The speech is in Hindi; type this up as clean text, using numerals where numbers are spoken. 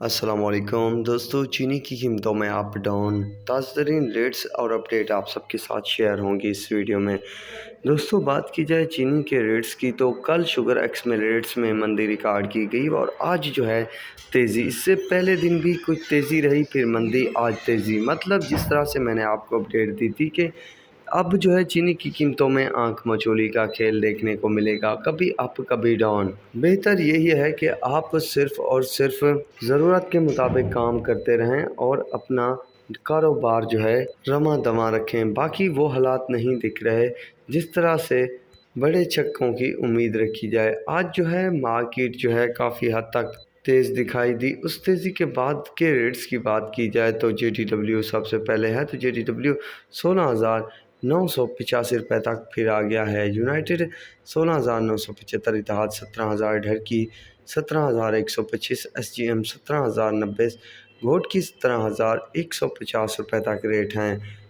अस्सलामुअलैकुम दोस्तों, चीनी की कीमतों में अप डाउन ताज़ा-तरीन रेट्स और अपडेट आप सबके साथ शेयर होंगी इस वीडियो में। दोस्तों, बात की जाए चीनी के रेट्स की तो कल शुगर एक्स में रेट्स में मंदी रिकॉर्ड की गई और आज जो है तेज़ी। इससे पहले दिन भी कुछ तेज़ी रही, फिर मंदी, आज तेज़ी। मतलब जिस तरह से मैंने आपको अपडेट दी थी कि अब जो है चीनी की कीमतों में आंख मचोली का खेल देखने को मिलेगा, कभी अप कभी डाउन। बेहतर यही है कि आप सिर्फ़ और सिर्फ ज़रूरत के मुताबिक काम करते रहें और अपना कारोबार जो है रमा-दमा रखें। बाकी वो हालात नहीं दिख रहे जिस तरह से बड़े झटकों की उम्मीद रखी जाए। आज जो है मार्केट जो है काफ़ी हद तक तेज़ दिखाई दी। उस तेज़ी के बाद के रेट्स की बात की जाए तो जेडीडब्ल्यू सबसे पहले है, तो जेडीडब्ल्यू 16,985 तक फिर आ गया है। यूनाइटेड 16,975, इत्तेहाद 17,000, ढरकी 17,125, एसजीएम 17,090, गोट की 17,150 तक रेट हैं।